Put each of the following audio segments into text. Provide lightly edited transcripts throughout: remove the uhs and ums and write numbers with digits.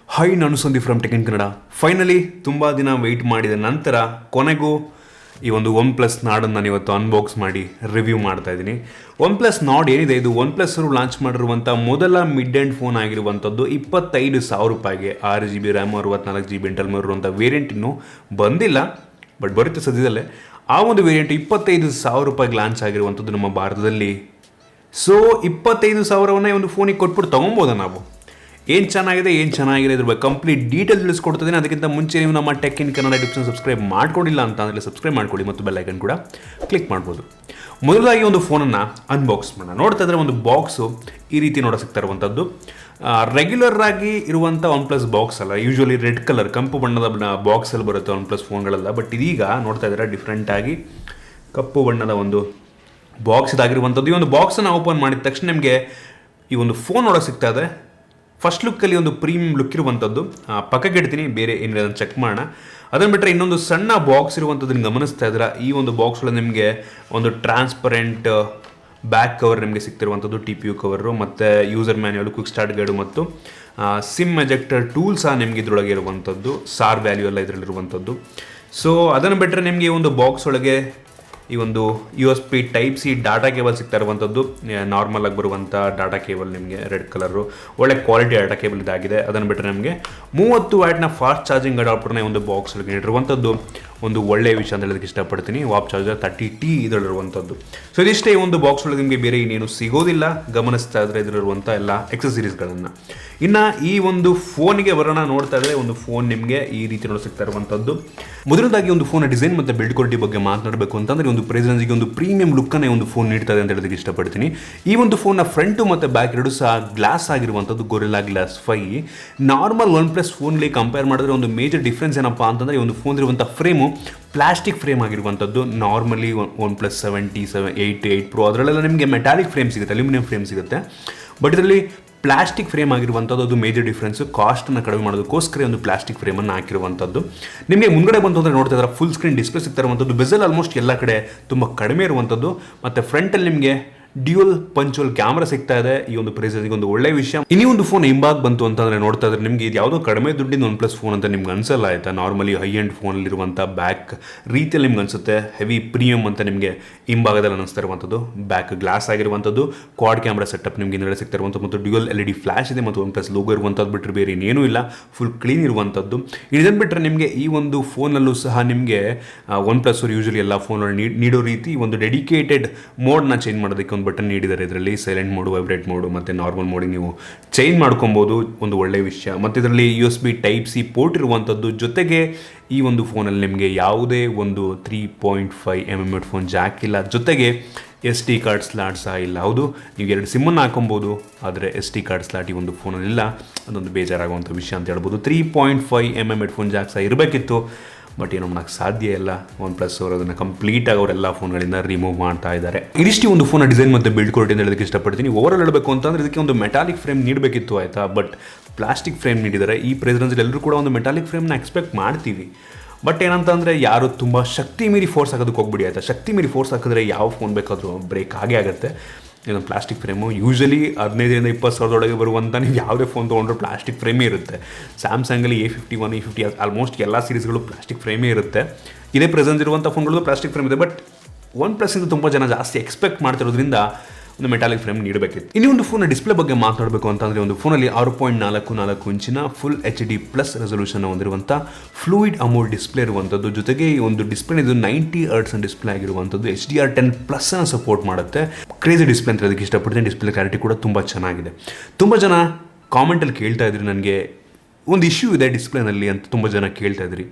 Hi, ನಾನು Sandeep from tech in Kannada. Finally ತುಂಬ ದಿನ ವೆಯ್ಟ್ ಮಾಡಿದ ನಂತರ ಕೊನೆಗೂ ಈ ಒಂದು OnePlus Nord ನಾನು ಇವತ್ತು ಅನ್ಬಾಕ್ಸ್ ಮಾಡಿ ರಿವ್ಯೂ ಮಾಡ್ತಾ ಇದ್ದೀನಿ. OnePlus Nord ಏನಿದೆ, ಇದು OnePlus ಅವರು ಲಾಂಚ್ ಮಾಡಿರುವಂಥ ಮೊದಲ ಮಿಡ್ ಎಂಡ್ ಫೋನ್ ಆಗಿರುವಂಥದ್ದು. 25,000 ರೂಪಾಯಿಗೆ 6GB ರ್ಯಾಮ್ 64GB ಇಂಟರ್ನಲ್ ಇರುವಂಥ ವೇರಿಯಂಟ್ ಇನ್ನೂ ಬಂದಿಲ್ಲ, ಬಟ್ ಬರುತ್ತೆ ಸದ್ಯದಲ್ಲೇ. ಆ ಒಂದು ವೇರಿಯಂಟ್ 25,000 ರೂಪಾಯಿಗೆ ಲಾಂಚ್ ಆಗಿರುವಂಥದ್ದು ನಮ್ಮ ಭಾರತದಲ್ಲಿ. ಸೊ 25,000ವನ್ನ ಒಂದು ಫೋನಿಗೆ ಕೊಟ್ಬಿಟ್ಟು ತೊಗೊಬೋದಾ ನಾವು? ಏನು ಚೆನ್ನಾಗಿದೆ ಇದ್ರ ಬಗ್ಗೆ ಕಂಪ್ಲೀಟ್ ಡೀಟೇಲ್ಸ್ ತಿಳಿಸ್ಕೊಡ್ತಿದ್ದೀನಿ. ಅದಕ್ಕಿಂತ ಮುಂಚೆ ನೀವು ನಮ್ಮ ಟೆಕ್ ಇನ್ ಕನ್ನಡ ಟಿಪ್ಸ್ನ ಸಬ್ಸ್ಕ್ರೈಬ್ ಮಾಡ್ಕೊಂಡಿಲ್ಲ ಅಂತ ಅಂದರೆ ಸಬ್ಸ್ಕ್ರೈಬ್ ಮಾಡ್ಕೊಳ್ಳಿ ಮತ್ತು ಬೆಲ್ ಐಕನ್ ಕೂಡ ಕ್ಲಿಕ್ ಮಾಡ್ಬೋದು. ಮೊದಲಾಗಿ ಒಂದು ಫೋನನ್ನು ಅನ್ಬಾಕ್ಸ್ ಮಾಡೋಣ. ನೋಡ್ತಾ ಇದ್ರೆ ಒಂದು ಬಾಕ್ಸು ಈ ರೀತಿ ಸಿಗ್ತಾ ಇರುವಂಥದ್ದು. ರೆಗ್ಯುಲರ್ ಆಗಿ ಇರುವಂಥ OnePlus ಬಾಕ್ಸ್ ಅಲ್ಲ, ಯೂಶ್ವಲಿ ರೆಡ್ ಕಲರ್ ಕೆಂಪು ಬಣ್ಣದ ಬಾಕ್ಸಲ್ಲಿ ಬರುತ್ತೆ OnePlus ಫೋನ್ಗಳೆಲ್ಲ. ಬಟ್ ಇದೀಗ ನೋಡ್ತಾ ಇದ್ದಾರೆ ಡಿಫ್ರೆಂಟಾಗಿ ಕಪ್ಪು ಬಣ್ಣದ ಒಂದು ಬಾಕ್ಸ್ ಇದಾಗಿರುವಂಥದ್ದು. ಈ ಒಂದು ಬಾಕ್ಸನ್ನು ಓಪನ್ ಮಾಡಿದ ತಕ್ಷಣ ನಿಮಗೆ ಈ ಒಂದು ಫೋನ್ ಸಿಗ್ತಾ ಇದೆ. ಫಸ್ಟ್ ಲುಕ್ಕಲ್ಲಿ ಒಂದು ಪ್ರೀಮಿಯಂ ಲುಕ್ ಇರುವಂಥದ್ದು. ಪಕ್ಕಕ್ಕೆ ಇಡ್ತೀನಿ, ಬೇರೆ ಏನಿದೆ ಅದನ್ನು ಚೆಕ್ ಮಾಡೋಣ. ಅದನ್ನು ಬಿಟ್ಟರೆ ಇನ್ನೊಂದು ಸಣ್ಣ ಬಾಕ್ಸ್ ಇರುವಂಥದ್ದನ್ನು ಗಮನಿಸ್ತಾ ಇದ್ದೀರಾ. ಈ ಒಂದು ಬಾಕ್ಸಲ್ಲಿ ನಿಮಗೆ ಒಂದು ಟ್ರಾನ್ಸ್ಪರೆಂಟ್ ಬ್ಯಾಕ್ ಕವರ್ ನಿಮಗೆ ಸಿಗ್ತಿರುವಂಥದ್ದು, TPU ಕವರು, ಮತ್ತು user manual, quick start guide ಮತ್ತು ಸಿಮ್ ಎಜೆಕ್ಟರ್ ಟೂಲ್ ಸಹ ನಿಮಗೆ ಇದರೊಳಗೆ ಇರುವಂಥದ್ದು. ಸಾರ್ ವ್ಯಾಲ್ಯೂ ಎಲ್ಲ ಇದರಲ್ಲಿರುವಂಥದ್ದು. ಸೊ ಅದನ್ನು ಬಿಟ್ಟರೆ ನಿಮಗೆ ಈ ಒಂದು ಬಾಕ್ಸ್ ಒಳಗೆ ಈ ಒಂದು USB Type-C ಡಾಟಾ ಕೇಬಲ್ ಸಿಗ್ತಾ ಇರುವಂಥದ್ದು. ನಾರ್ಮಲ್ ಆಗಿ ಬರುವಂಥ ಡಾಟಾ ಕೇಬಲ್ ನಿಮಗೆ ರೆಡ್ ಕಲರು, ಒಳ್ಳೆ ಕ್ವಾಲಿಟಿ ಡಾಟಾ ಕೇಬಲ್ ಇದಾಗಿದೆ. ಅದನ್ನು ಬಿಟ್ಟರೆ ನಮಗೆ 30 ವ್ಯಾಟ್ನ ಫಾಸ್ಟ್ ಚಾರ್ಜಿಂಗ್ ಅಡಾಪ್ಟರ್ನ ಒಂದು ಬಾಕ್ಸ್ ಒಳಗೆ ಇಟ್ಟಿರುವಂಥದ್ದು ಒಂದು ಒಳ್ಳೆಯ ವಿಷಯ ಅಂತ ಹೇಳೋದಕ್ಕೆ ಇಷ್ಟಪಡ್ತೀನಿ. ವಾಪ್ ಚಾರ್ಜರ್ 30T ಇದರಲ್ಲಿರುವಂಥದ್ದು. ಸೊ ಇದಿಷ್ಟೇ ಈ ಒಂದು ಬಾಕ್ಸ್ ಒಳಗೆ ನಿಮಗೆ ಬೇರೆ ಇನ್ನೇನು ಸಿಗೋದಿಲ್ಲ. ಗಮನಿಸ್ತಾ ಇದ್ರೆ ಇದರಲ್ಲಿರುವಂಥ ಎಲ್ಲ ಎಕ್ಸಸರೀಸ್ಗಳನ್ನು. ಇನ್ನು ಈ ಒಂದು ಫೋನಿಗೆ ಬರೋಣ. ನೋಡ್ತಾ ಇದ್ರೆ ಒಂದು ಫೋನ್ ನಿಮಗೆ ಈ ರೀತಿ ಸಿಗ್ತಾ ಇರುವಂಥದ್ದು. ಮೊದಲದಾಗಿ ಒಂದು ಫೋನ್ ಡಿಸೈನ್ ಮತ್ತು ಬಿಲ್ಡ್ ಕ್ವಾಲಿಟಿ ಬಗ್ಗೆ ಮಾತನಾಡಬೇಕು ಅಂತಂದರೆ ಒಂದು ಪ್ರೆಸೆನ್ಸ್ಗೆ ಒಂದು ಪ್ರೀಮಿಯಂ ಲುಕ್ಕನ್ನು ಒಂದು ಫೋನ್ ನೀಡ್ತದೆ ಅಂತ ಹೇಳೋದಕ್ಕೆ ಇಷ್ಟಪಡ್ತೀನಿ. ಈ ಒಂದು ಫೋನ್ನ ಫ್ರಂಟು ಮತ್ತು ಬ್ಯಾಕ್ ಎರಡು ಸಹ ಗ್ಲಾಸ್ ಆಗಿರುವಂಥದ್ದು, ಗೊರಿಲ್ಲಾ ಗ್ಲಾಸ್ 5. ನಾರ್ಮಲ್ OnePlus ಫೋನ್ಗೆ ಕಂಪೇರ್ ಮಾಡಿದ್ರೆ ಒಂದು ಮೇಜರ್ ಡಿಫ್ರೆನ್ಸ್ ಏನಪ್ಪ ಅಂತಂದರೆ ಈ ಒಂದು ಫೋನ್ ಇರುವಂಥ ಫ್ರೇಮು ಪ್ಲಾಸ್ಟಿಕ್ ಫ್ರೇಮ್ ಆಗಿರುವಂಥದ್ದು. ನಾರ್ಮಲಿ OnePlus 7T 8 Pro ಅದರಲ್ಲೆಲ್ಲ ನಿಮಗೆ ಮೆಟಾಲಿಕ್ ಫ್ರೇಮ್ ಸಿಗುತ್ತೆ, ಅಲ್ಯೂಮಿನಿಯಂ ಫ್ರೇಮ್ ಸಿಗುತ್ತೆ. ಬಟ್ ಇದರಲ್ಲಿ ಪ್ಲಾಸ್ಟಿಕ್ ಫ್ರೇಮ್ ಆಗಿರುವಂಥದ್ದು ಅದು ಮೇಜರ್ ಡಿಫ್ರೆನ್ಸು. ಕಾಸ್ಟನ್ನು ಕಡಿಮೆ ಮಾಡೋದಕ್ಕೋಸ್ಕರ ಒಂದು ಪ್ಲಾಸ್ಟಿಕ್ ಫ್ರೇಮನ್ನು ಹಾಕಿರುವಂಥದ್ದು. ನಿಮಗೆ ಮುಂಗಡೆ ಬಂತು ಅಂದರೆ ನೋಡ್ತಾ ಇದ್ದಾರೆ ಫುಲ್ ಸ್ಕ್ರೀನ್ ಡಿಸ್ಪ್ಲೇ ಸಿಗ್ತಾ ಇರುವಂಥದ್ದು. ಬೆಸಲ್ ಆಲ್ಮೋಸ್ಟ್ ಎಲ್ಲ ಕಡೆ ತುಂಬ ಕಡಿಮೆ ಇರುವಂಥದ್ದು. ಮತ್ತು ಫ್ರಂಟಲ್ಲಿ ನಿಮಗೆ ಡ್ಯೂಯಲ್ ಪಂಚುವಲ್ ಕ್ಯಾಮ್ರಾ ಸಿಗ್ತಾ ಇದೆ. ಈ ಒಂದು ಪ್ರೈಸ್ಗೆ ಒಂದು ಒಳ್ಳೆಯ ವಿಷಯ. ಇನ್ನೂ ಒಂದು ಫೋನ್ ಹಿಂಬಾಗ್ ಬಂತು ಅಂತಂದರೆ ನೋಡ್ತಾ ಇದ್ರೆ ನಿಮಗೆ ಇದು ಯಾವುದೋ ಕಡಿಮೆ ದುಡ್ಡಿನ OnePlus ಫೋನ್ ಅಂತ ನಿಮ್ಗೆ ಅನ್ಸಲ್ಲ, ಆಯಿತಾ. ನಾರ್ಮಲಿ ಹೈ ಎಂಡ್ ಫೋನಲ್ಲಿರುವಂಥ ಬ್ಯಾಕ್ ರೀತಿಯಲ್ಲಿ ನಿಮ್ಗೆ ಅನಿಸುತ್ತೆ ಹೆವಿ ಪ್ರೀಮಿಯಮ್ ಅಂತ ನಿಮಗೆ ಹಿಂಭಾಗದಲ್ಲಿ ಅನ್ನಿಸ್ತಾ ಇರುವಂಥದ್ದು. ಬ್ಯಾಕ್ ಗ್ಲಾಸ್ ಆಗಿರುವಂಥದ್ದು, ಕ್ವಾಡ್ ಕ್ಯಾಮ್ರಾ ಸೆಟಪ್ ನಿಮಗೆ ಹಿಂದ್ಗಡೆ ಸಿಗ್ತಾ ಇರುವಂಥದ್ದು, ಮತ್ತು ಡ್ಯೂಯಲ್ LED ಫ್ಲಾಶ್ ಇದೆ, ಮತ್ತು OnePlus ಲೋಗೋ ಇರುವಂಥದ್ದು ಬಿಟ್ಟರೆ ಬೇರೆ ಇನ್ನೇನೂ ಇಲ್ಲ. ಫುಲ್ ಕ್ಲೀನ್ ಇರುವಂಥದ್ದು. ಇದನ್ನು ಬಿಟ್ಟರೆ ನಿಮಗೆ ಈ ಒಂದು ಫೋನಲ್ಲೂ ಸಹ ನಿಮಗೆ OnePlus ಅವರು ಯೂಶಲಿ ಎಲ್ಲ ಫೋನಲ್ಲಿ ನೀಡೋ ರೀತಿ ಒಂದು ಡೆಡಿಕೇಟೆಡ್ ಮೋಡ್ನ ಚೇಂಜ್ ಮಾಡೋದಕ್ಕೆ ಒಂದು ಬಟನ್ ನೀಡಿದ್ದಾರೆ. ಇದರಲ್ಲಿ ಸೈಲೆಂಟ್ ಮೋಡು, ವೈಬ್ರೇಟ್ ಮೋಡು ಮತ್ತು ನಾರ್ಮಲ್ ಮೋಡಿಗೆ ನೀವು ಚೇಂಜ್ ಮಾಡ್ಕೊಬೋದು, ಒಂದು ಒಳ್ಳೆಯ ವಿಷಯ. ಮತ್ತು ಇದರಲ್ಲಿ USB Type-C ಪೋರ್ಟ್ ಇರುವಂಥದ್ದು. ಜೊತೆಗೆ ಈ ಒಂದು ಫೋನಲ್ಲಿ ನಿಮಗೆ ಯಾವುದೇ ಒಂದು 3.5mm ಹೆಡ್ಫೋನ್ ಜಾಕ್ ಇಲ್ಲ. ಜೊತೆಗೆ SD ಕಾರ್ಡ್ ಸ್ಲಾಟ್ ಸಹ ಇಲ್ಲ. ಹೌದು, ನೀವು 2 ಸಿಮ್ಮನ್ನು ಹಾಕೊಬೋದು, ಆದರೆ SD ಕಾರ್ಡ್ ಸ್ಲಾಟ್ ಈ ಒಂದು ಫೋನಲ್ಲಿ ಇಲ್ಲ. ಅದೊಂದು ಬೇಜಾರಾಗುವಂಥ ವಿಷಯ ಅಂತ ಹೇಳ್ಬೋದು. 3.5mm ಹೆಡ್ಫೋನ್ ಜಾಕ್ ಸಹ ಇರಬೇಕಿತ್ತು, ಬಟ್ ಏನೋ ಮಾಡೋಕ್ಕೆ ಸಾಧ್ಯ ಇಲ್ಲ. OnePlus ಅವರು ಅದನ್ನು ಕಂಪ್ಲೀಟಾಗಿ ಅವರೆಲ್ಲ ಫೋನ್ಗಳಿಂದ ರಿಮೂವ್ ಮಾಡ್ತಾ ಇದ್ದಾರೆ. ಇದಿಷ್ಟು ಒಂದು ಫೋನ್ ಡಿಸೈನ್ ಮತ್ತು ಬಿಲ್ಡ್ ಕ್ವಾಲಿಟಿ ಅಂತ ಹೇಳೋದಕ್ಕೆ ಇಷ್ಟಪಡ್ತೀನಿ. ಓವರಾಲ್ ಹೇಳಬೇಕು ಅಂತಂದರೆ ಇದಕ್ಕೆ ಒಂದು ಮೆಟಾಲಿಕ್ ಫ್ರೇಮ್ ನೀಡಬೇಕಿತ್ತು, ಆಯಿತಾ. ಬಟ್ ಪ್ಲಾಸ್ಟಿಕ್ ಫ್ರೇಮ್ ನೀಡಿದ್ದಾರೆ. ಈ ಪ್ರೈಸ್ ರೇಂಜಲ್ಲಿ ಎಲ್ಲರೂ ಕೂಡ ಒಂದು ಮೆಟಾಲಿಕ್ ಫ್ರೇಮ್ನ ಎಕ್ಸ್ಪೆಕ್ಟ್ ಮಾಡ್ತೀವಿ. ಬಟ್ ಏನಂತಂದರೆ ಯಾರು ತುಂಬ ಶಕ್ತಿ ಮೀರಿ ಫೋರ್ಸ್ ಹಾಕೋದಕ್ಕೆ ಹೋಗ್ಬಿಡಿ, ಆಯಿತಾ. ಶಕ್ತಿ ಮೀರಿ ಫೋರ್ಸ್ ಹಾಕಿದ್ರೆ ಯಾವ ಫೋನ್ ಬೇಕಾದರೂ ಬ್ರೇಕ್ ಆಗೇ ಆಗುತ್ತೆ. ಇದೊಂದು ಪ್ಲಾಸ್ಟಿಕ್ ಫ್ರೇಮು. ಯೂಶಲಿ 15,000 - 20,000 ಬರುವಂಥ ನೀವು ಯಾವುದೇ ಫೋನ್ ತೊಗೊಂಡ್ರೆ ಪ್ಲಾಸ್ಟಿಕ್ ಫ್ರೇಮೇ ಇರುತ್ತೆ. ಸ್ಯಾಮ್ಸಂಗಲ್ಲಿ A51 A50 ಆಲ್ಮೋಸ್ಟ್ ಎಲ್ಲ ಸೀರೀಸ್ಗಳು ಪ್ಲಾಸ್ಟಿಕ್ ಫ್ರೇಮೇ ಇರುತ್ತೆ. ಇದೇ ಪ್ರೆಸೆನ್ಸ್ ಇರುವಂಥ ಫೋನ್ಗಳು ಪ್ಲಾಸ್ಟಿಕ್ ಫ್ರೇಮ್ ಇದೆ. ಬಟ್ OnePlus ತುಂಬ ಜನ ಜಾಸ್ತಿ ಎಕ್ಸ್ಪೆಕ್ಟ್ ಮಾಡ್ತಿರೋದ್ರಿಂದ ಒಂದು ಮೆಟಾಲಿಕ್ ಫ್ರೇಮ್ ನೀಡಬೇಕಿತ್ತು. ಇನ್ನೂ ಒಂದು ಫೋನ್ ಡಿಸ್ಪ್ಲೇ ಬಗ್ಗೆ ಮಾತನಾಡಬೇಕು ಅಂತಂದರೆ ಒಂದು ಫೋನಲ್ಲಿ 6.44 ಇಂಚಿನ ಫುಲ್ HD+ ರೆಸೊಲ್ಯೂಷನ್ ಹೊಂದಿರುವಂಥ ಫ್ಲೂಯಿಡ್ ಅಮೋಲ್ಡ್ ಡಿಸ್ಪ್ಲೇ ಇರುವಂಥದ್ದು. ಜೊತೆಗೆ ಈ ಒಂದು ಡಿಸ್ಪ್ಲೇ ಇದು 90 Hz ಡಿಸ್ಪ್ಲೇ ಆಗಿರುವಂಥದ್ದು. HDR10+ ಸಪೋರ್ಟ್ ಮಾಡುತ್ತೆ. ಕ್ರೇಜಿ ಡಿಸ್ಪ್ಲೇ ಅಂತ ಹೇಳೋದಕ್ಕೆ ಇಷ್ಟಪಡ್ತೀನಿ. ಡಿಸ್ಪ್ಲೇ ಕ್ಲಾರಿಟಿ ಕೂಡ ತುಂಬ ಚೆನ್ನಾಗಿದೆ. ತುಂಬ ಜನ ಕಾಮೆಂಟಲ್ಲಿ ಕೇಳ್ತಾ ಇದ್ರಿ, ನನಗೆ ಒಂದು ಇಶ್ಯೂ ಇದೆ ಡಿಸ್ಪ್ಲೇನಲ್ಲಿ ಅಂತ ತುಂಬ ಜನ ಕೇಳ್ತಾ ಇದ್ರಿ.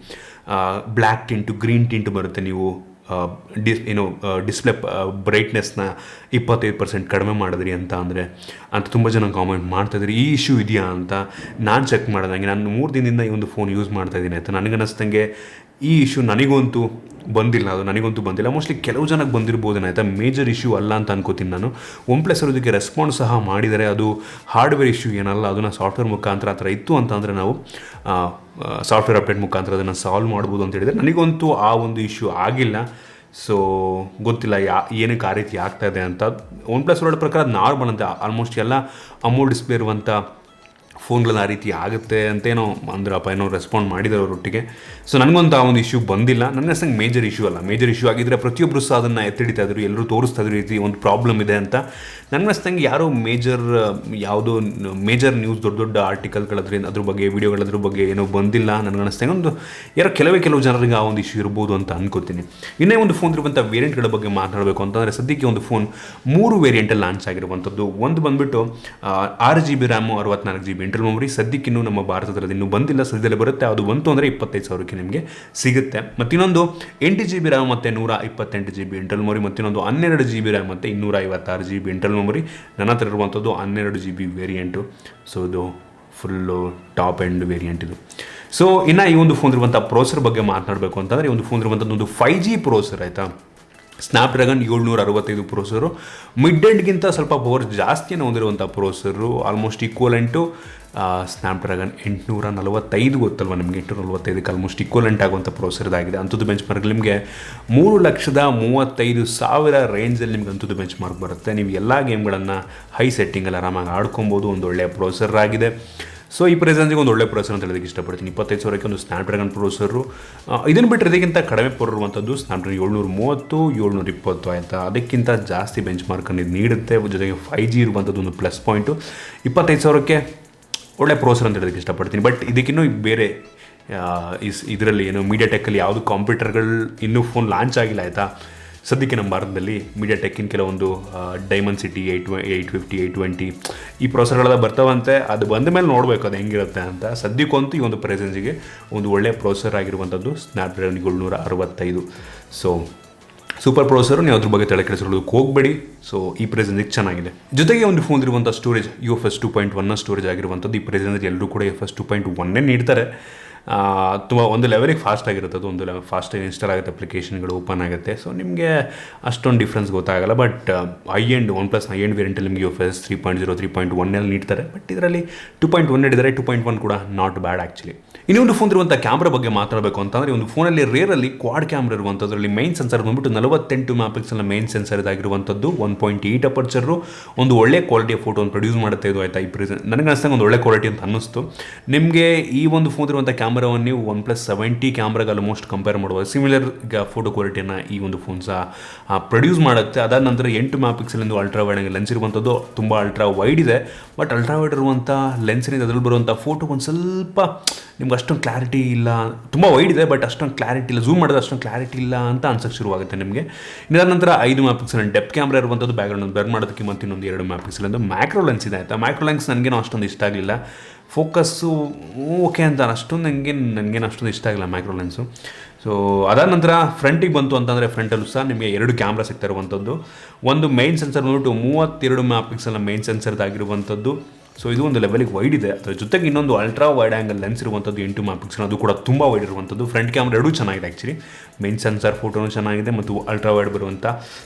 ಬ್ಲ್ಯಾಕ್ ಟಿಂಟು, ಗ್ರೀನ್ ಟಿಂಟು ಬರುತ್ತೆ, ನೀವು ಡಿಸ್ಪ್ಲೇ ಬ್ರೈಟ್ನೆಸ್ನ 25% ಕಡಿಮೆ ಮಾಡಿದ್ರಿ ಅಂತ ತುಂಬ ಜನ ಕಾಮೆಂಟ್ ಮಾಡ್ತಾಯಿದ್ರಿ. ಈ ಇಶ್ಯೂ ಇದೆಯಾ ಅಂತ ನಾನು ಚೆಕ್ ಮಾಡಿದಂಗೆ, ನಾನು 3 ದಿನದಿಂದ ಈ ಒಂದು ಫೋನ್ ಯೂಸ್ ಮಾಡ್ತಾಯಿದ್ದೀನಿ, ಆಯಿತಾ. ನನಗನ್ನಿಸ್ದಂಗೆ ಈ ಇಶ್ಯೂ ನನಗಂತೂ ಬಂದಿಲ್ಲ. ಮೋಸ್ಟ್ಲಿ ಕೆಲವು ಜನಕ್ಕೆ ಬಂದಿರ್ಬೋದೇನೋ, ಆಯಿತಾ. ಮೇಜರ್ ಇಶ್ಯೂ ಅಲ್ಲ ಅಂತ ಅನ್ಕೋತೀನಿ ನಾನು. OnePlus ಅದಕ್ಕೆ ರೆಸ್ಪಾನ್ಸ್ ಸಹ ಮಾಡಿದರೆ, ಅದು ಹಾರ್ಡ್ವೇರ್ ಇಶ್ಯೂ ಏನಲ್ಲ, ಅದನ್ನು ಸಾಫ್ಟ್ವೇರ್ ಮುಖಾಂತರ ಆ ಥರ ಇತ್ತು ಅಂತಂದರೆ ನಾವು ಸಾಫ್ಟ್ವೇರ್ ಅಪ್ಡೇಟ್ ಮುಖಾಂತರ ಅದನ್ನು ಸಾಲ್ವ್ ಮಾಡ್ಬೋದು ಅಂತ ಹೇಳಿದರೆ. ನನಗಂತೂ ಆ ಒಂದು ಇಶ್ಯೂ ಆಗಿಲ್ಲ. ಸೊ ಗೊತ್ತಿಲ್ಲ ಏನಕ್ಕೆ ಆ ರೀತಿ ಆಗ್ತಾಯಿದೆ ಅಂತ. OnePlus ಅವರ ಪ್ರಕಾರ ನಾರ್ಮಲ್ ಅಂತ ಆಲ್ಮೋಸ್ಟ್ ಎಲ್ಲ ಅಮೋಲ್ಡ್ ಡಿಸ್ಪ್ಲೇ ಇರುವಂಥ ಫೋನ್ಗಳನ್ನ ಆ ರೀತಿ ಆಗುತ್ತೆ ಅಂತೇನೋ ಅಂದ್ರಪ್ಪ, ಏನೋ ರೆಸ್ಪಾಂಡ್ ಮಾಡಿದ್ದಾರೆ ಅವರೊಟ್ಟಿಗೆ. ಸೊ ನನಗೊಂದು ಆ ಒಂದು ಇಶ್ಯೂ ಬಂದಿಲ್ಲ. ನನ್ನ ಅಷ್ಟಂಗೆ ಮೇಜರ್ ಇಶ್ಯೂ ಅಲ್ಲ. ಮೇಜರ್ ಇಶ್ಯೂ ಆಗಿದ್ದರೆ ಪ್ರತಿಯೊಬ್ಬರು ಸಹ ಅದನ್ನು ಎತ್ತಿಡಿತಾ ಇದ್ರು, ಎಲ್ಲರೂ ತೋರಿಸ್ತಾ ಇದ್ರು ರೀತಿ ಒಂದು ಪ್ರಾಬ್ಲಮ್ ಇದೆ ಅಂತ. ನನ್ನ ಅಷ್ಟಂಗೆ ಯಾರೋ ಯಾವುದೋ ಮೇಜರ್ ನ್ಯೂಸ್ ದೊಡ್ಡ ದೊಡ್ಡ ಆರ್ಟಿಕಲ್ಗಳದ್ರಿಂದ ಅದ್ರ ಬಗ್ಗೆ ವಿಡಿಯೋಗಳದ್ರ ಬಗ್ಗೆ ಏನೋ ಬಂದಿಲ್ಲ. ನನಗನ್ನಿಸ್ತಂಗೆ ಒಂದು ಕೆಲವು ಜನರಿಗೆ ಆ ಒಂದು ಇಶ್ಯೂ ಇರ್ಬೋದು ಅಂತ ಅನ್ಕೋತೀನಿ. ಇನ್ನೇ ಒಂದು ಫೋನ್ ಇರುವಂಥ ವೇರಿಯಂಟ್ಗಳ ಬಗ್ಗೆ ಮಾತನಾಡಬೇಕು ಅಂತಂದರೆ, ಸದ್ಯಕ್ಕೆ ಒಂದು ಫೋನ್ 3 ವೇರಿಯಂಟಲ್ಲಿ ಲಾಂಚ್ ಆಗಿರುವಂಥದ್ದು. ಒಂದು ಬಂದುಬಿಟ್ಟು 6GB RAM 64GB internal memory. ಸದ್ಯಕ್ಕಿನ್ನೂ ನಮ್ಮ ಭಾರತದಲ್ಲಿ ಇನ್ನೂ ಬಂದಿಲ್ಲ, ಸದ್ಯದಲ್ಲೇ ಬರುತ್ತೆ. ಅದು ಬಂತು ಅಂದರೆ 25,000ಕ್ಕೆ ನಿಮಗೆ ಸಿಗುತ್ತೆ. ಮತ್ತು ಇನ್ನೊಂದು 8GB ರ್ಯಾಮ್ ಮತ್ತು 128GB internal memory, ಮತ್ತಿನ್ನೊಂದು 12GB RAM ಮತ್ತು 256GB ಇಂಟರ್ನಲ್ ಮೆಮೊರಿ. ನನ್ನ ಹತ್ರ ಇರುವಂಥದ್ದು 12GB ವೇರಿಯಂಟು. ಸೊ ಇದು ಫುಲ್ಲು ಟಾಪ್ ಎಂಡ್ ವೇರಿಯಂಟ್ ಇದು. ಸೊ ಇನ್ನು ಈ ಒಂದು ಫೋನ್ ಇರುವಂಥ ಪ್ರೋಸೆಸರ್ ಬಗ್ಗೆ ಮಾತನಾಡಬೇಕು ಅಂತಂದರೆ, ಈ ಒಂದು ಫೋನ್ ಇರುವಂಥದ್ದು ಒಂದು 5G ಪ್ರೋಸೆಸರ್ ಆಯಿತಾ. ಸ್ನ್ಯಾಪ್ಡ್ರ್ಯಾಗನ್ 765 ಪ್ರೋಸೆಸರು, ಮಿಡ್ ಎಂಡ್ಗಿಂತ ಸ್ವಲ್ಪ ಪವರ್ ಜಾಸ್ತಿಯನ್ನು ಹೊಂದಿರುವಂಥ ಪ್ರೋಸೆಸರು, ಆಲ್ಮೋಸ್ಟ್ ಈಕ್ವಲೆಂಟು ಸ್ನ್ಯಾಪ್ಡ್ರ್ಯಾಗನ್ 845 ಗೊತ್ತಲ್ವ ನಿಮಗೆ, 845ಕ್ಕೆ ಆಲ್ಮೋಸ್ಟ್ ಈಕ್ವಲೆಂಟ್ ಆಗುವಂಥ ಪ್ರೋಸೆಸರ್ದಾಗಿದೆ. ಅಂಥದ್ದು ಬೆಂಚ್ ಮಾರ್ಕ್ ನಿಮಗೆ 3,35,000 ರೇಂಜಲ್ಲಿ ನಿಮ್ಗೆ ಅಂಥದ್ದು ಬೆಂಚ್ ಮಾರ್ಕ್ ಬರುತ್ತೆ. ನೀವು ಎಲ್ಲ ಗೇಮ್ಗಳನ್ನು ಹೈ ಸೆಟ್ಟಿಂಗಲ್ಲಿ ಆರಾಮಾಗಿ ಆಡ್ಕೊಬೋದು. ಒಂದು ಒಳ್ಳೆಯ ಪ್ರೋಸೆಸರ್ ಆಗಿದೆ. ಸೊ ಈ ಪ್ರೈಸನ್ಗೆ ಒಂದು ಒಳ್ಳೆ ಪ್ರೋಸೆಸರ್ ಅಂತ ಹೇಳೋದಕ್ಕೆ ಇಷ್ಟಪಡ್ತೀನಿ. 25,000ಕ್ಕೆ ಒಂದು ಸ್ನ್ಯಾಪ್ಡ್ರ್ಯಾಗನ್ ಪ್ರೋಸೆಸರು. ಇದನ್ನು ಬಿಟ್ಟರೆ ಇದಕ್ಕಿಂತ ಕಡಿಮೆ ಪವರ್ ಇರುವಂಥದ್ದು ಸ್ನ್ಯಾಪ್ಡ್ರ್ಯಾಗನ್ 730, 720 ಆಯಿತಾ. ಅದಕ್ಕಿಂತ ಜಾಸ್ತಿ ಬೆಂಚ್ ಮಾರ್ಕನ್ನು ಇದು ನೀಡುತ್ತೆ. ಜೊತೆಗೆ 5G ಇರುವಂಥದ್ದು ಒಂದು ಪ್ಲಸ್ ಪಾಯಿಂಟು. 25,000ಕ್ಕೆ ಒಳ್ಳೆ ಪ್ರೋಸೆಸರ್ ಅಂತ ಹೇಳೋದಕ್ಕೆ ಇಷ್ಟಪಡ್ತೀನಿ. ಬಟ್ ಇದಕ್ಕಿನ್ನೂ ಬೇರೆ ಇದರಲ್ಲಿ ಏನು ಮೀಡಿಯಾಟೆಕ್ಕಲ್ಲಿ ಯಾವುದು ಕಾಂಪ್ಯೂಟರ್ಗಳು ಇನ್ನೂ ಫೋನ್ ಲಾಂಚ್ ಆಗಿಲ್ಲ ಆಯಿತಾ. ಸದ್ಯಕ್ಕೆ ನಮ್ಮ ಭಾರತದಲ್ಲಿ ಮೀಡಿಯಾಟೆಕ್ಕಿನ ಕೆಲವೊಂದು ಡೈಮಂಡ್ಸಿಟಿ 850, 820 ಈ ಪ್ರೋಸೆಸರ್ಗಳೆಲ್ಲ ಬರ್ತಾವಂತೆ. ಅದು ಬಂದ ಮೇಲೆ ನೋಡಬೇಕು ಅದು ಹೆಂಗಿರುತ್ತೆ ಅಂತ. ಸದ್ಯಕ್ಕಂತೂ ಈ ಒಂದು ಪ್ರೆಸೆನ್ಸಿಗೆ ಒಂದು ಒಳ್ಳೆಯ ಪ್ರೋಸೆಸರ್ ಆಗಿರುವಂಥದ್ದು ಸ್ನ್ಯಾಪ್ಡ್ರ್ಯಾಗನ್ 765. ಸೊ ಸೂಪರ್ ಪ್ರೋಸೆಸರು, ನೀವು ಅದ್ರ ಬಗ್ಗೆ ತಲೆ ಕೆಡಿಸ್ಕೊಳ್ಳೋದಕ್ಕೆ ಹೋಗಬೇಡಿ. ಸೊ ಈ ಪ್ರೆಸೆನ್ಸಿಗೆ ಚೆನ್ನಾಗಿದೆ. ಜೊತೆಗೆ ಒಂದು ಫೋನ್ ಇರುವಂಥ ಸ್ಟೋರೇಜ್ UFS 2.1 ಸ್ಟೋರೇಜ್ ಆಗಿರುವಂಥದ್ದು. ಈ ಪ್ರೆಸೆನ್ಸ್ ಎಲ್ಲರೂ ಕೂಡ UFS 2.1 ನೀಡ್ತಾರೆ. ತುಂಬ ಒಂದು ಲೆವೆಲಿಗೆ ಫಾಸ್ಟ್ ಆಗಿರುತ್ತೆ. ಅದು ಒಂದು ಫಾಸ್ಟಾಗಿ ಇನ್ಸ್ಟಾಲ್ ಆಗುತ್ತೆ, ಅಪ್ಲಿಕೇಶನ್ಗಳು ಓಪನ್ ಆಗುತ್ತೆ. ಸೊ ನಿಮಗೆ ಅಷ್ಟೊಂದು ಡಿಫ್ರೆನ್ಸ್ ಗೊತ್ತಾಗಲ್ಲ. ಬಟ್ OnePlus ಹೈ-ಎಂಡ್ ವೇರಿಯಂಟಲ್ಲಿ ನಿಮಗೆ UFS 3.0, 3.1 ನೀಡ್ತಾರೆ. ಬಟ್ ಇದರಲ್ಲಿ 2.1 ನೀಡಿದ್ದಾರೆ. 2.1 ಕೂಡ ನಾಟ್ ಬ್ಯಾಡ್ ಆ್ಯಕ್ಚುಲಿ. ಇನ್ನೊಂದು ಫೋನ್ ಇರುವಂಥ ಕ್ಯಾಮ್ರಾ ಬಗ್ಗೆ ಮಾತಾಡಬೇಕು ಅಂತಂದರೆ, ಒಂದು ಫೋನಲ್ಲಿ ರೇರಲ್ಲಿ ಕ್ವಾಡ್ ಕ್ಯಾಮ್ರಾ ಇರುವಂಥದ್ರಲ್ಲಿ ಮೈನ್ ಸೆನ್ಸರ್ ಬಂದ್ಬಿಟ್ಟು 48 ಮೆಗಾಪಿಕ್ಸೆಲ್ನ ಮೈನ್ ಸೆನ್ಸರ್ ಇದಾಗಿರುವಂಥದ್ದು. 1.8 ಅಪರ್ಚರು, ಒಂದು ಒಳ್ಳೆ ಕ್ವಾಲಿಟಿಯ ಫೋಟೋವನ್ನು ಪ್ರೊಡ್ಯೂಸ್ ಮಾಡುತ್ತೆ ಇದು ಆಯಿತಾ. ಈ ಪ್ರೆಸೆಂಟ್ ನನಗೆ ಅನಿಸ್ತಂಗೆ ಒಂದು ಒಳ್ಳೆ ಕ್ವಾಲಿಟಿ ಅಂತ ಅನ್ನಿಸ್ತು. ನಿಮಗೆ ಈ ಒಂದು ಫೋನ್ ಇರುವಂಥ ಕ್ಯಾಮ್ರಾವನ್ನು ನೀವು OnePlus 70 ಕ್ಯಾಮ್ರಾಗೆ ಆಲ್ಮೋಸ್ಟ್ ಕಂಪೇರ್ ಮಾಡ್ಬೋದು. ಸಿಮಿಲರ್ ಫೋಟೋ ಕ್ವಾಲಿಟಿಯನ್ನು ಈ ಒಂದು ಫೋನ್ ಸಹ ಪ್ರೊಡ್ಯೂಸ್ ಮಾಡುತ್ತೆ. ಅದಾದ ನಂತರ 8 ಮೆಗಾಪಿಕ್ಸೆಲ್ ಅಲ್ಟ್ರಾ ವೈಡ್ ಲೆನ್ಸ್ ಇರುವಂಥದ್ದು. ತುಂಬ ಅಲ್ಟ್ರಾ ವೈಡ್ ಇದೆ. ಬಟ್ ಅಲ್ಟ್ರಾ ವೈಡ್ ಇರುವಂಥ ಲೆನ್ಸಿನಿಂದ ಅದರಲ್ಲಿ ಬರುವಂಥ ಫೋಟೋ ಒಂದು ಸ್ವಲ್ಪ ನಿಮ್ಗೆ ಅಷ್ಟೊಂದು ಕ್ಲಾರಿಟಿ ಇಲ್ಲ. ತುಂಬ ವೈಡ್ ಇದೆ ಬಟ್ ಅಷ್ಟೊಂದು ಕ್ಲಾರಿಟಿ ಇಲ್ಲ. ಝೂಮ್ ಮಾಡಿದ್ರೆ ಅಷ್ಟೊಂದು ಕ್ಲಾರಿಟಿ ಇಲ್ಲ ಅಂತ ಅನ್ಸೋಕ್ಕೆ ಶುರುವಾಗುತ್ತೆ ನಿಮಗೆ. ಇದಾದ ನಂತರ 5 ಮೆಗಾಪಿಕ್ಸೆಲ್ ಡೆಪ್ತ್ ಕ್ಯಾಮ್ರಾ ಇರುವಂಥದ್ದು, ಬ್ಯಾಕ್ಗ್ರೌಂಡ್ ಬ್ಲರ್ ಮಾಡೋದಕ್ಕೆ. ಮತ್ತು ಇನ್ನೊಂದು 2 ಮೆಗಾಪಿಕ್ಸೆಲ್ ಅಂತ ಮ್ಯಾಕ್ರೋ ಲೆನ್ಸ್ ಇದೆ ಆಯಿತಾ. ಮ್ಯಾಕ್ರೋ ಲೆನ್ಸ್ ನನಗೇನೋ ಅಷ್ಟೊಂದು ಇಷ್ಟ ಆಗಲಿಲ್ಲ. ಫೋಕಸ್ಸು ಓಕೆ ಅಂತ ಅಷ್ಟೊಂದು ನನಗೇನು ಅಷ್ಟೊಂದು ಇಷ್ಟ ಆಗಿಲ್ಲ ಮ್ಯಾಕ್ರೋ ಲೆನ್ಸು. ಸೊ ಅದಾದ ನಂತರ ಫ್ರಂಟಿಗೆ ಬಂತು ಅಂತಂದರೆ, ಫ್ರಂಟಲ್ಲೂ ಸಹ ನಿಮಗೆ 2 ಕ್ಯಾಮ್ರಾ ಸಿಗ್ತಾ ಇರುವಂಥದ್ದು. ಒಂದು ಮೈನ್ ಸೆನ್ಸರ್ ಬಂದ್ಬಿಟ್ಟು 32 ಮೆಗಾಪಿಕ್ಸೆಲ್ನ ಮೈನ್ ಸೆನ್ಸರ್ದಾಗಿರುವಂಥದ್ದು. ಸೊ ಇದು ಒಂದು ಲೆವೆಲಿಗೆ ವೈಡ್ ಇದೆ. ಅದರ ಜೊತೆಗೆ ಇನ್ನೊಂದು ಅಲ್ಟ್ರಾ ವೈಡ್ ಆ್ಯಂಗಲ್ ಲೆನ್ಸ್ ಇರುವಂಥದ್ದು 8 ಮೆಗಾಪಿಕ್ಸೆಲ್, ಅದು ಕೂಡ ತುಂಬ ವೈಡ್ ಇರುವಂಥದ್ದು. ಫ್ರಂಟ್ ಕ್ಯಾಮ್ರಾ ಎರಡೂ ಚೆನ್ನಾಗಿದೆ ಆ್ಯಕ್ಚುಲಿ. ಮೈನ್ ಸೆನ್ಸರ್ ಫೋಟೋನು ಚೆನ್ನಾಗಿದೆ ಮತ್ತು ಅಲ್ಟ್ರಾ ವೈಡ್ ಬರುವಂಥ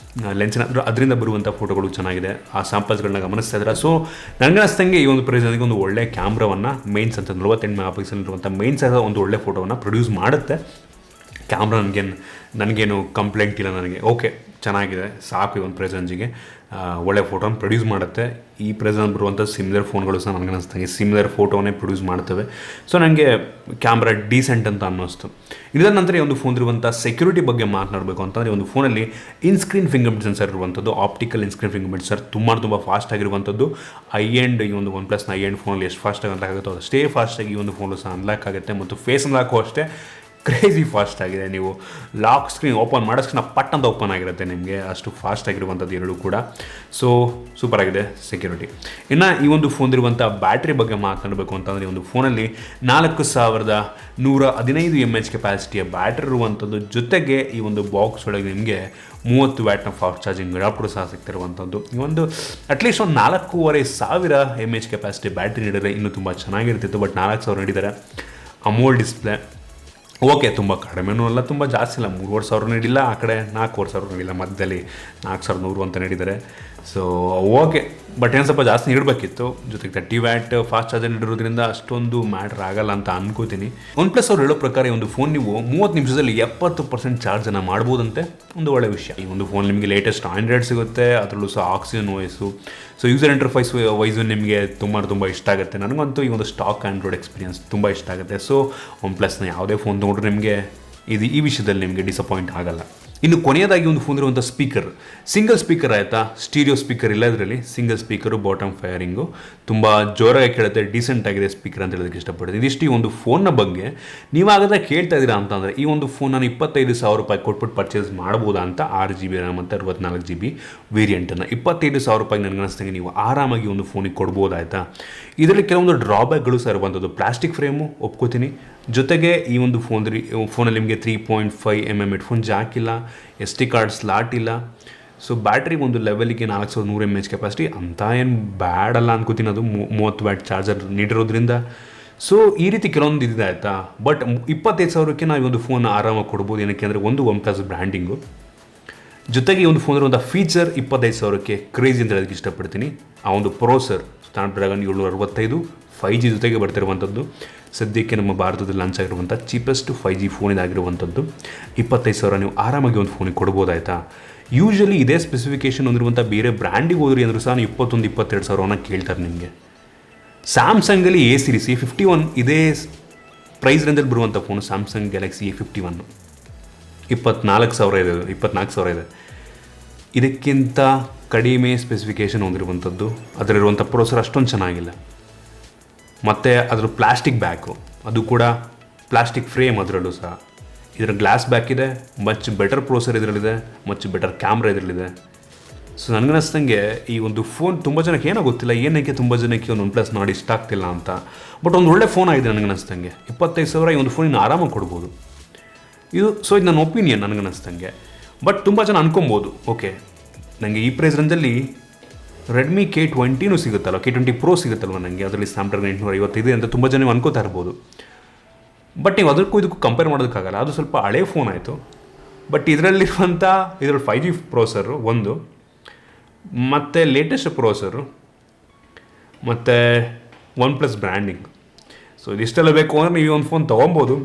ಲೆನ್ಸಿನ ಅದರಿಂದ ಬರುವಂಥ ಫೋಟೋಗಳು ಚೆನ್ನಾಗಿದೆ. ಆ ಸ್ಯಾಂಪಲ್ಸ್ಗಳನ್ನ ಗಮನಿಸ್ತಾ ಇದ್ದಾರೆ. ಸೊ ನನಗೆ ಅನಿಸ್ತಂಗೆ ಈ ಒಂದು ಪ್ರೈಸಲ್ಲಿ ಒಂದು ಒಳ್ಳೆ ಕ್ಯಾಮ್ರಾವನ್ನು ಮೈನ್ ಸೆನ್ಸರ್ 48 ಮೆಗಾಪಿಕ್ಸೆಲ್ ಇರುವಂಥ ಮೈನ್ ಸೆನ್ಸರ್ ಒಂದು ಒಳ್ಳೆ ಫೋಟೋವನ್ನು ಪ್ರೊಡ್ಯೂಸ್ ಮಾಡುತ್ತೆ. ಕ್ಯಾಮ್ರಾ ನನಗೇನು ಕಂಪ್ಲೇಂಟ್ ಇಲ್ಲ. ನನಗೆ ಓಕೆ ಚೆನ್ನಾಗಿದೆ, ಸಾಕು. ಈ ಒಂದು ಪ್ರೆಸೆನ್ಸಿಗೆ ಒಳ್ಳೆ ಫೋಟೋನ ಪ್ರೊಡ್ಯೂಸ್ ಮಾಡುತ್ತೆ. ಈ ಪ್ರೆಸೆನ್ಸ್ ಬರುವಂಥ ಸಿಮಿಲರ್ ಫೋನ್ಗಳು ಸಹ ನನಗೆ ಅನಿಸ್ತಂಗೆ ಸಿಮಿಲರ್ ಫೋಟೋನೇ ಪ್ರೊಡ್ಯೂಸ್ ಮಾಡ್ತವೆ. ಸೊ ನನಗೆ ಕ್ಯಾಮ್ರಾ ಡೀಸೆಂಟ್ ಅಂತ ಅನ್ನಿಸ್ತು. ಇದಾದ ನಂತರ ಈ ಒಂದು ಫೋನ್ ಇರುವಂಥ ಸೆಕ್ಯೂರಿಟಿ ಬಗ್ಗೆ ಮಾತನಾಡಬೇಕು ಅಂತಂದರೆ, ಒಂದು ಫೋನಲ್ಲಿ ಇನ್ಸ್ಕ್ರೀನ್ ಫಿಂಗರ್ ಪ್ರಿಂಟ್ ಸೆನ್ಸರ್ ಇರುವಂಥದ್ದು, ಆಪ್ಟಿಕಲ್ ಇನ್ಸ್ಕ್ರೀನ್ ಫಿಂಗರ್ ಪ್ರಿಂಟ್ ಸೆನ್ಸರ್ ತುಂಬ ಫಾಸ್ಟ್ ಆಗಿರುವಂಥದ್ದು. ಐ-ಎಂಡ್ ಈ ಒಂದು OnePlus ಐ-ಎಂಡ್ ಫೋನಲ್ಲಿ ಎಷ್ಟು ಫಾಸ್ಟಾಗಿ ಅನ್ಲಾಕ್ ಆಗುತ್ತೋ ಅಷ್ಟೇ ಫಾಸ್ಟಾಗಿ ಈ ಒಂದು ಫೋನು ಸಹ ಅನ್ಲಾಕ್ ಆಗುತ್ತೆ. ಮತ್ತು ಫೇಸ್ ಅನ್ಲಾಕು ಅಷ್ಟೇ ಕ್ರೇಜಿ ಫಾಸ್ಟ್ ಆಗಿದೆ. ನೀವು ಲಾಕ್ ಸ್ಕ್ರೀನ್ ಓಪನ್ ಮಾಡೋಷ್ಟು ಪಟ್ ಅಂತ ಓಪನ್ ಆಗಿರುತ್ತೆ ನಿಮಗೆ, ಅಷ್ಟು ಫಾಸ್ಟ್ ಆಗಿರುವಂಥದ್ದು ಎರಡೂ ಕೂಡ. ಸೊ ಸೂಪರ್ ಆಗಿದೆ ಸೆಕ್ಯೂರಿಟಿ. ಇನ್ನು ಈ ಒಂದು ಫೋನ್ ಇರುವಂಥ ಬ್ಯಾಟ್ರಿ ಬಗ್ಗೆ ಮಾತನಾಡಬೇಕು ಅಂತಂದರೆ, ಈ ಒಂದು ಫೋನಲ್ಲಿ 4115 mAh ಕೆಪಾಸಿಟಿಯ ಬ್ಯಾಟ್ರಿ ಇರುವಂಥದ್ದು. ಜೊತೆಗೆ ಈ ಒಂದು ಬಾಕ್ಸ್ ಒಳಗೆ ನಿಮಗೆ 30 ವ್ಯಾಟ್ನ ಫಾಸ್ಟ್ ಚಾರ್ಜಿಂಗ್ ಅಡಾಪ್ಟರ್ ಸಹ ಸಿಗ್ತಿರುವಂಥದ್ದು. ಈ ಒಂದು ಅಟ್ಲೀಸ್ಟ್ ಒಂದು 4500 mAh ಕೆಪಾಸಿಟಿ ಬ್ಯಾಟ್ರಿ ನೀಡಿದರೆ ಇನ್ನೂ ತುಂಬ ಚೆನ್ನಾಗಿರ್ತಿತ್ತು. ಬಟ್ 4000 ನೀಡಿದ್ದಾರೆ. ಅಮೋಲ್ಡ್ ಡಿಸ್ಪ್ಲೇ ಓಕೆ, ತುಂಬ ಕಡಿಮೆನೂ ಅಲ್ಲ, ತುಂಬ ಜಾಸ್ತಿ ಇಲ್ಲ. 3500 ನೀಡಿಲ್ಲ, ಆ ಕಡೆ 4000 ನೀಡಿಲ್ಲ, ಮಧ್ಯದಲ್ಲಿ 4100 ಅಂತ ನೀಡಿದ್ದಾರೆ. ಸೊ ಓಕೆ, ಬಟ್ ಏನು ಸ್ವಲ್ಪ ಜಾಸ್ತಿ ಇಡಬೇಕಿತ್ತು. ಜೊತೆಗೆ 30 ವ್ಯಾಟ್ ಫಾಸ್ಟ್ ಚಾರ್ಜರ್ ಇಡಿರೋದ್ರಿಂದ ಅಷ್ಟೊಂದು ಮ್ಯಾಟ್ರ್ ಆಗಲ್ಲ ಅಂತ ಅನ್ಕೋತೀನಿ. OnePlus ಅವ್ರು ಹೇಳೋ ಪ್ರಕಾರ ಈ ಒಂದು ಫೋನ್ ನೀವು 30 ನಿಮಿಷದಲ್ಲಿ 70% ಚಾರ್ಜನ್ನು ಮಾಡ್ಬೋದಂತೆ. ಒಂದು ಒಳ್ಳೆ ವಿಷಯ. ಈ ಒಂದು ಫೋನ್ ನಿಮಗೆ ಲೇಟೆಸ್ಟ್ ಆಂಡ್ರಾಯ್ಡ್ ಸಿಗುತ್ತೆ, ಅದರಲ್ಲೂ ಸಹ oxygen voice. So user interface wise ನಿಮಗೆ ತುಂಬ ಇಷ್ಟ ಆಗುತ್ತೆ. ನನಗಂತೂ ಈ ಒಂದು ಸ್ಟಾಕ್ ಆಂಡ್ರಾಯ್ಡ್ ಎಕ್ಸ್ಪೀರಿಯನ್ಸ್ ತುಂಬ ಇಷ್ಟ ಆಗುತ್ತೆ. ಸೊ OnePlusನ ಯಾವುದೇ ಫೋನ್ ತೊಗೊಂಡ್ರೆ ನಿಮಗೆ ಈ ವಿಷಯದಲ್ಲಿ ನಿಮಗೆ ಡಿಸಪಾಯಿಂಟ್ ಆಗಲ್ಲ. ಇನ್ನು ಕೊನೆಯದಾಗಿ ಒಂದು ಫೋನ್ ಇರುವಂಥ ಸ್ಪೀಕರ್, ಸಿಂಗಲ್ ಸ್ಪೀಕರ್ ಆಯಿತಾ, ಸ್ಟೀರಿಯೋ ಸ್ಪೀಕರ್ ಇಲ್ಲ ಇದರಲ್ಲಿ. ಸಿಂಗಲ್ ಸ್ಪೀಕರು, ಬಾಟಮ್ ಫೈರಿಂಗು, ತುಂಬ ಜೋರಾಗಿ ಕೇಳುತ್ತೆ, ಡೀಸೆಂಟ್ ಆಗಿದೆ ಸ್ಪೀಕರ್ ಅಂತ ಹೇಳೋದಕ್ಕೆ ಇಷ್ಟಪಡ್ತೀನಿ. ಇದಿಷ್ಟು ಈ ಒಂದು ಫೋನ್ನ ಬಗ್ಗೆ. ನೀವಾಗದ ಕೇಳ್ತಾ ಇದ್ದೀರಾ ಅಂತಂದರೆ ಈ ಒಂದು ಫೋನ್ ನಾನು 25,000 ರೂಪಾಯಿ ಕೊಟ್ಬಿಟ್ಟು ಪರ್ಚೇಸ್ ಮಾಡ್ಬೋದಾ ಅಂತ. 6GB ರ್ಯಾಮ್ ಮತ್ತು 64GB ವೇರಿಯಂಟನ್ನು 25,000 ರೂಪಾಯಿ ನನಗೆ ಅನಿಸ್ತಂಗೆ ನೀವು ಆರಾಮಾಗಿ ಒಂದು ಫೋನಿಗೆ ಕೊಡ್ಬೋದಾಯ್ತಾ. ಇದರಲ್ಲಿ ಕೆಲವೊಂದು ಡ್ರಾಬ್ಯಾಕ್ಗಳು ಸಹ ಇರುವಂಥದ್ದು. ಪ್ಲಾಸ್ಟಿಕ್ ಫ್ರೇಮು ಒಪ್ಕೋತೀನಿ, ಜೊತೆಗೆ ಈ ಒಂದು ಫೋನಲ್ಲಿ ನಿಮಗೆ 3.5mm ಹೆಡ್ಫೋನ್ ಜಾಕ್ ಇಲ್ಲ, SD ಕಾರ್ಡ್ ಸ್ಲಾಟ್ ಇಲ್ಲ. ಸೊ ಬ್ಯಾಟ್ರಿ ಒಂದು ಲೆವೆಲಿಗೆ 4100 mAh ಕೆಪಾಸಿಟಿ, ಅಂತ ಏನು ಬ್ಯಾಡ್ ಅಲ್ಲ ಅನ್ಕೋತೀನಿ. ಅದು 30 ವ್ಯಾಟ್ ಚಾರ್ಜರ್ ನೀಡಿರೋದ್ರಿಂದ. ಸೊ ಈ ರೀತಿ ಕೆಲವೊಂದು ಇದಿದೆ ಆಯಿತಾ. ಬಟ್ 25,000ಕ್ಕೆ ನಾವು ಈ ಒಂದು ಫೋನ್ ಆರಾಮಾಗಿ ಕೊಡ್ಬೋದು. ಏನಕ್ಕೆ ಅಂದರೆ ಒಂದು OnePlus ಬ್ರ್ಯಾಂಡಿಂಗು, ಜೊತೆಗೆ ಈ ಒಂದು ಫೋನ್ ಇರುವಂಥ ಫೀಚರ್ 25,000ಕ್ಕೆ ಕ್ರೇಜಿ ಅಂತ ಹೇಳೋದಕ್ಕೆ ಇಷ್ಟಪಡ್ತೀನಿ. ಆ ಒಂದು ಪ್ರೋಸರ್ Snapdragon 765 5G ಜೊತೆಗೆ ಬರ್ತಿರುವಂಥದ್ದು. ಸದ್ಯಕ್ಕೆ ನಮ್ಮ ಭಾರತದಲ್ಲಿ ಲಾಂಚ್ ಆಗಿರುವಂಥ ಚೀಪೆಸ್ಟ್ 5G ಫೋನ್ ಇದಾಗಿರುವಂಥದ್ದು. 25,000 ನೀವು ಆರಾಮಾಗಿ ಒಂದು ಫೋನಿಗೆ ಕೊಡ್ಬೋದಾಯ್ತಾ. ಯೂಶಲಿ ಇದೇ ಸ್ಪೆಸಿಫಿಕೇಷನ್ ಹೊಂದಿರುವಂಥ ಬೇರೆ ಬ್ರ್ಯಾಂಡಿಗೆ ಹೋದ್ರಿ ಅಂದರೂ ಸಹ 21-22,000 ಕೇಳ್ತಾರೆ ನಿಮಗೆ. ಸ್ಯಾಮ್ಸಂಗಲ್ಲಿ A ಸೀರೀಸ್ A51 ಇದೇ ಪ್ರೈಸ್ ರೇಂಜಲ್ಲಿ ಬರುವಂಥ ಫೋನು ಸ್ಯಾಮ್ಸಂಗ್ ಗ್ಯಾಲಕ್ಸಿ A51 24,000 ಇದೆ. 24,000 ಇದೆ. ಇದಕ್ಕಿಂತ ಕಡಿಮೆ ಸ್ಪೆಸಿಫಿಕೇಷನ್ ಹೊಂದಿರುವಂಥದ್ದು. ಅದರಲ್ಲಿರುವಂಥ ಪ್ರೋಸೆಸರ್ ಅಷ್ಟೊಂದು ಚೆನ್ನಾಗಿಲ್ಲ. ಮತ್ತು ಅದರ ಪ್ಲಾಸ್ಟಿಕ್ ಬ್ಯಾಕು, ಅದು ಕೂಡ ಪ್ಲಾಸ್ಟಿಕ್ ಫ್ರೇಮ್. ಅದರಲ್ಲೂ ಸಹ ಇದರ ಗ್ಲಾಸ್ ಬ್ಯಾಕ್ ಇದೆ. ಮಚ್ ಬೆಟರ್ ಪ್ರೋಸೆಸರ್ ಇದರಲ್ಲಿದೆ, ಮಚ್ ಬೆಟರ್ ಕ್ಯಾಮ್ರಾ ಇದರಲ್ಲಿದೆ. ಸೊ ನನಗನ್ನಿಸ್ತಂಗೆ ಈ ಒಂದು ಫೋನ್ ತುಂಬ ಜನಕ್ಕೆ ಏನೋ ಗೊತ್ತಿಲ್ಲ, ಏನಕ್ಕೆ ತುಂಬ ಜನಕ್ಕೆ ಒಂದು OnePlus Nord ಇಷ್ಟ ಆಗ್ತಿಲ್ಲ ಅಂತ. ಬಟ್ ಒಂದು ಒಳ್ಳೆ ಫೋನ್ ಆಗಿದೆ ನನಗನ್ನಿಸ್ತಂಗೆ. 25,000 ಈ ಒಂದು ಫೋನಿನ ಆರಾಮಾಗಿ ಕೊಡ್ಬೋದು ಇದು. ಸೊ ಇದು ನನ್ನ ಒಪಿನಿಯನ್ ನನಗನ್ನಿಸ್ತಂಗೆ. ಬಟ್ ತುಂಬ ಜನ ಅನ್ಕೊಬೋದು, ಓಕೆ ನನಗೆ ಈ ಪ್ರೈಸ್ ರೇಂಜಲ್ಲಿ ರೆಡ್ಮಿ K20 ಸಿಗುತ್ತಲ್ಲ, K20 Pro ಸಿಗುತ್ತಲ್ವ ನನಗೆ, ಅದರಲ್ಲಿ Snapdragon 855 ಅಂತ ತುಂಬ ಜನ ಅನ್ಕೋತಾ ಇರ್ಬೋದು. ಬಟ್ ನೀವು ಅದಕ್ಕೂ ಇದಕ್ಕೂ ಕಂಪೇರ್ ಮಾಡೋದಕ್ಕಾಗಲ್ಲ, ಅದು ಸ್ವಲ್ಪ ಹಳೆ ಫೋನ್ ಆಯಿತು. ಬಟ್ ಇದರಲ್ಲಿರುವಂಥ 5G ಪ್ರೋಸೆಸರು ಒಂದು, ಮತ್ತು ಲೇಟೆಸ್ಟ್ ಪ್ರೋಸೆಸರು, ಮತ್ತು OnePlus ಬ್ರ್ಯಾಂಡಿಂಗ್. ಸೊ ಇದಿಷ್ಟೆಲ್ಲ ಬೇಕು ಅಂದರೆ ನೀವು ಒಂದು ಫೋನ್ ತೊಗೊಬೋದು.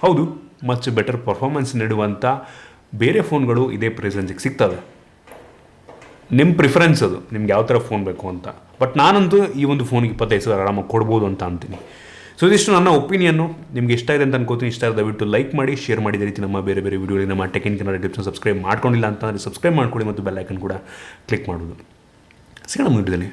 ಹೌದು, ಮಚ್ ಬೆಟರ್ ಪರ್ಫಾರ್ಮೆನ್ಸ್ ನೀಡುವಂಥ ಬೇರೆ ಫೋನ್ಗಳು ಇದೇ ಪ್ರೈಸ್ ರೇಂಜಿಗೆ ಸಿಗ್ತವೆ. ನಿಮ್ಮ ಪ್ರಿಫರೆನ್ಸ್ ಅದು, ನಿಮ್ಗೆ ಯಾವ ಥರ ಫೋನ್ ಬೇಕು ಅಂತ. ಬಟ್ ನಾನಂತೂ ಈ ಒಂದು ಫೋನಿಗೆ 25,000 ಆರಾಮಾಗಿ ಕೊಡ್ಬೋದು ಅಂತ ಅಂತೀನಿ. ಸೊ ಇದಿಷ್ಟು ನನ್ನ ಒಪಿನಿಯನ್ನು. ನಿಮಗೆ ಇಷ್ಟ ಇದೆ ಅಂತ ಅನ್ಕೋತೀನಿ. ಇಷ್ಟ ಆದ ದಯವಿಟ್ಟು ಲೈಕ್ ಮಾಡಿ, ಶೇರ್ ಮಾಡಿ. ಇದೇ ರೀತಿ ನಮ್ಮ ಬೇರೆ ವಿಡಿಯೋಗಳಿಗೆ ನಮ್ಮ ಟೆಕ್ ಇನ್ ಕನ್ನಡ ಟಿಪ್ಸ್ನ ಸಬ್ಸ್ಕ್ರೈಬ್ ಮಾಡ್ಕೊಂಡಿಲ್ಲ ಅಂತಂದರೆ ಸಬ್ಸ್ಕ್ರೈಬ್ ಮಾಡ್ಕೊಳ್ಳಿ ಮತ್ತು ಬೆಲ್ ಐಕನ್ ಕೂಡ ಕ್ಲಿಕ್ ಮಾಡೋದು. ಸಿಗೋಣ ಮುಂದಿನ.